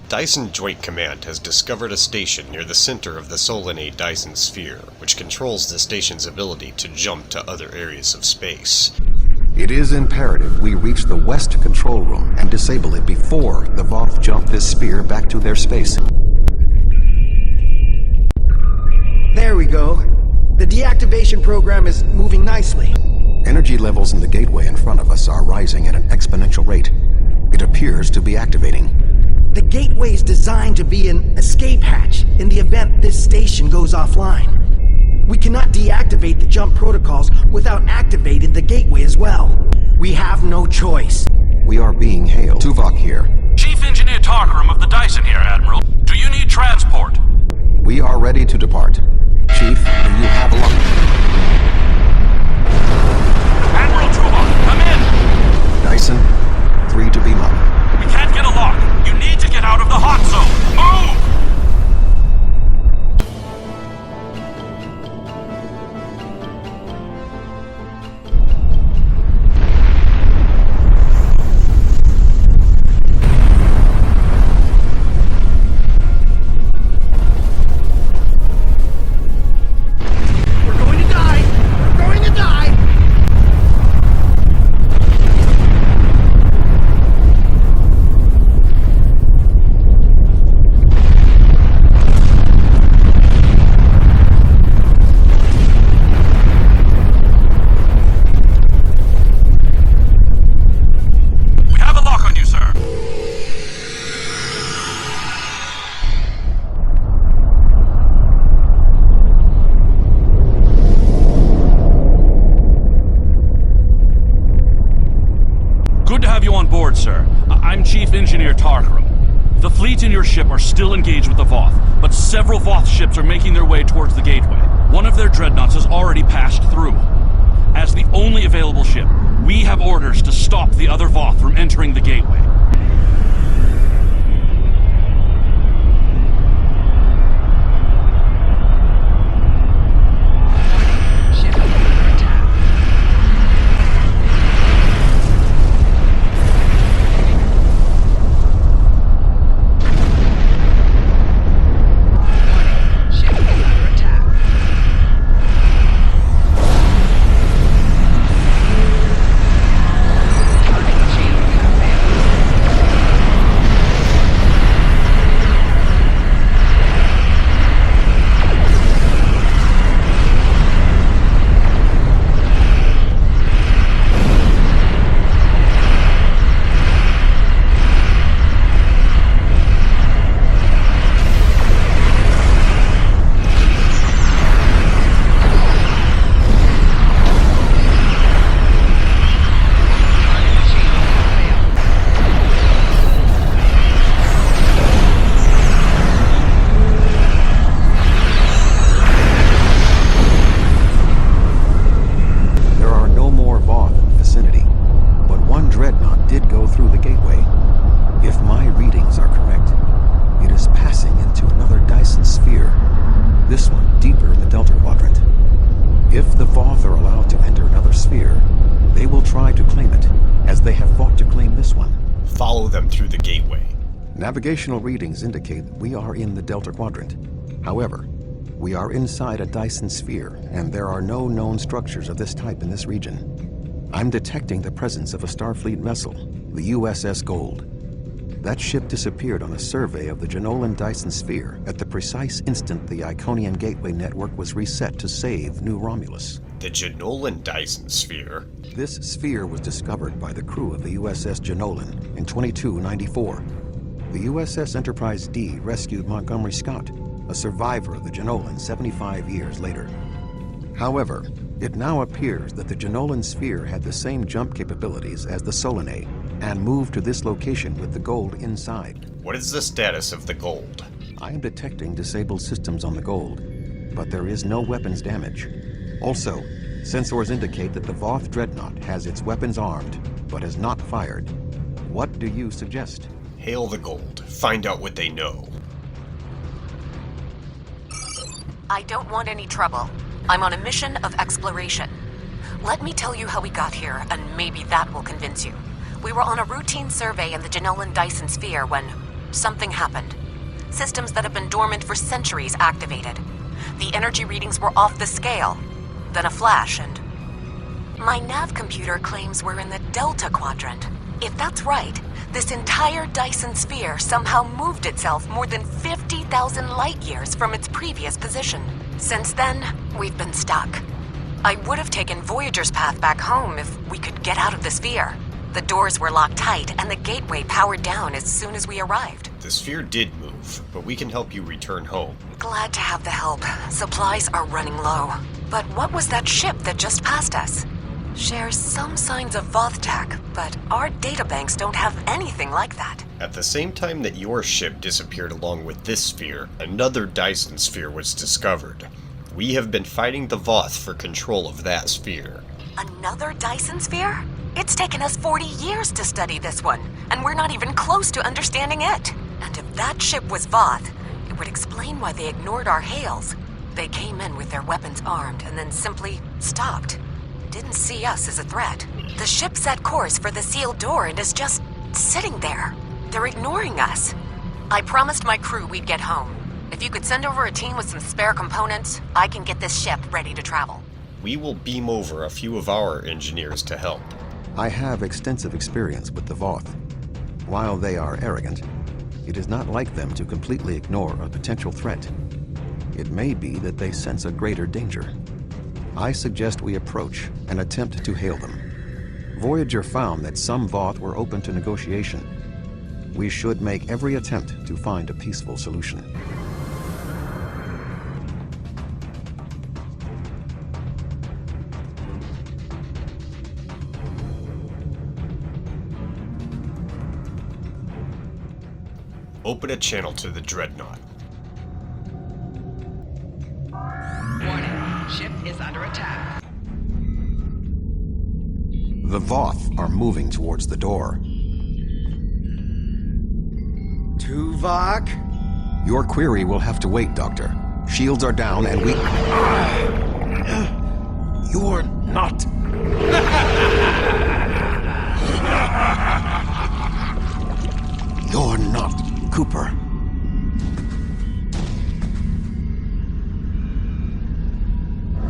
Dyson Joint Command has discovered a station near the center of the Solanae Dyson sphere, which controls the station's ability to jump to other areas of space. It is imperative we reach the West Control Room and disable it before the Voth jump this sphere back to their space. There we go. The deactivation program is moving nicely. Energy levels in the gateway in front of us are rising at an exponential rate. It appears to be activating. The gateway is designed to be an escape hatch in the event this station goes offline. We cannot deactivate the jump protocols without activating the gateway as well. We have no choice. We are being hailed. Tuvok here. Chief Engineer Tarkram of the Dyson here, Admiral. Do you need transport? We are ready to depart. Chief, do you have luck? Admiral Tuvok, come in! Dyson, 3 to beam up. We can't get a lock. You need to get out of the hot zone. Move! We're going to die! We're going to die! We have a lock on you, sir. Good to have you on board, sir. I'm Chief Engineer Tarkram. The fleet and your ship are still engaged with the Voth, but several Voth ships are making their way towards the gateway. One of their dreadnoughts has already passed through. As the only available ship, we have orders to stop the other Voth from entering the gateway. Follow them through the gateway. Navigational readings indicate that we are in the Delta Quadrant. However, we are inside a Dyson sphere, and there are no known structures of this type in this region. I'm detecting the presence of a Starfleet vessel, the USS Gold. That ship disappeared on a survey of the Jenolan Dyson sphere at the precise instant the Iconian Gateway network was reset to save New Romulus. The Jenolan Dyson sphere? This sphere was discovered by the crew of the USS Jenolan in 2294. The USS Enterprise D rescued Montgomery Scott, a survivor of the Jenolan 75 years later. However, it now appears that the Jenolan sphere had the same jump capabilities as the Solanae and moved to this location with the Gold inside. What is the status of the Gold? I am detecting disabled systems on the Gold, but there is no weapons damage. Also, sensors indicate that the Voth Dreadnought has its weapons armed, but has not fired. What do you suggest? Hail the Gold. Find out what they know. I don't want any trouble. I'm on a mission of exploration. Let me tell you how we got here, and maybe that will convince you. We were on a routine survey in the Janolan-Dyson sphere when something happened. Systems that have been dormant for centuries activated. The energy readings were off the scale. Then a flash, and my nav computer claims we're in the Delta Quadrant. If that's right, this entire Dyson sphere somehow moved itself more than 50,000 light years from its previous position. Since then, we've been stuck. I would have taken Voyager's path back home if we could get out of the sphere. The doors were locked tight and the gateway powered down as soon as we arrived. The sphere did move, but we can help you return home. Glad to have the help. Supplies are running low. But what was that ship that just passed us? Shares some signs of Voth tech, but our databanks don't have anything like that. At the same time that your ship disappeared along with this sphere, another Dyson sphere was discovered. We have been fighting the Voth for control of that sphere. Another Dyson sphere? It's taken us 40 years to study this one, and we're not even close to understanding it. And if that ship was Voth, it would explain why they ignored our hails. They came in with their weapons armed and then simply stopped. Didn't see us as a threat. The ship set course for the sealed door and is just sitting there. They're ignoring us. I promised my crew we'd get home. If you could send over a team with some spare components, I can get this ship ready to travel. We will beam over a few of our engineers to help. I have extensive experience with the Voth. While they are arrogant, it is not like them to completely ignore a potential threat. It may be that they sense a greater danger. I suggest we approach and attempt to hail them. Voyager found that some Voth were open to negotiation. We should make every attempt to find a peaceful solution. Open a channel to the Dreadnought. Warning, ship is under attack. The Voth are moving towards the door. Tuvok? Your query will have to wait, Doctor. Shields are down and we... You're not... You're not Cooper.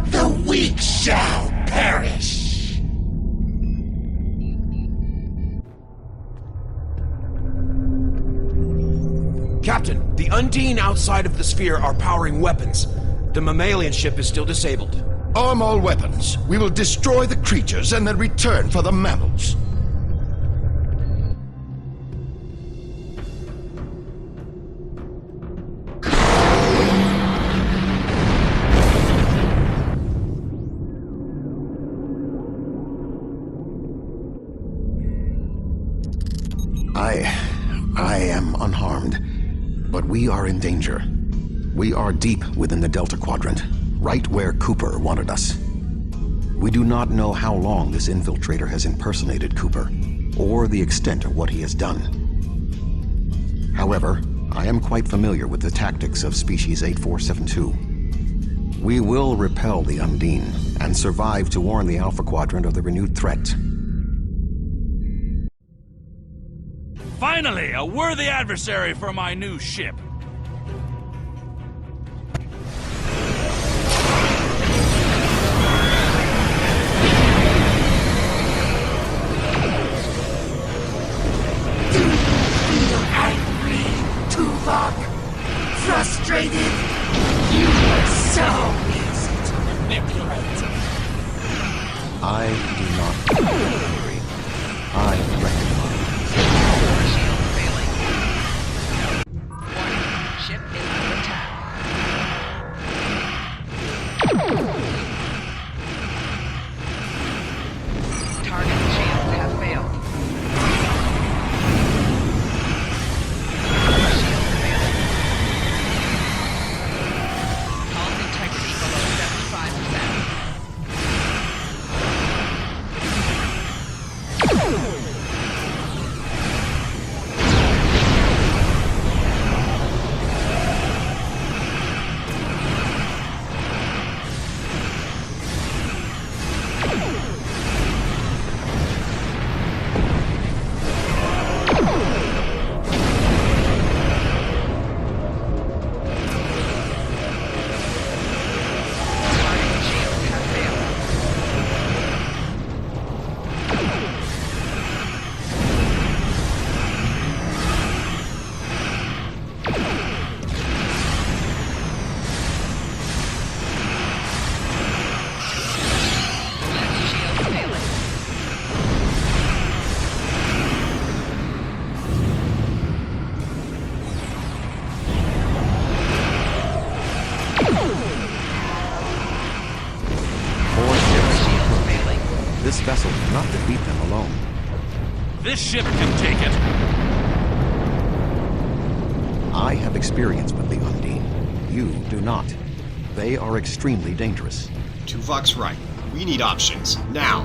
The weak shall perish. Captain, the Undine outside of the sphere are powering weapons. The mammalian ship is still disabled. Arm all weapons. We will destroy the creatures and then return for the mammals. I am unharmed, but we are in danger. We are deep within the Delta Quadrant, right where Cooper wanted us. We do not know how long this infiltrator has impersonated Cooper, or the extent of what he has done. However, I am quite familiar with the tactics of Species 8472. We will repel the Undine and survive to warn the Alpha Quadrant of the renewed threat. Finally, a worthy adversary for my new ship. Do you feel angry, Tuvok? Frustrated? You were so easy to manipulate. I do not feel angry. I recognize. Shield failing. Warning, ship is under attack. Target shields have failed. Shield failing. Hull integrity below 75%. vessel cannot defeat them alone. This ship can take it. I have experience with the Undine. You do not. They are extremely dangerous. Tuvok's right. We need options, now.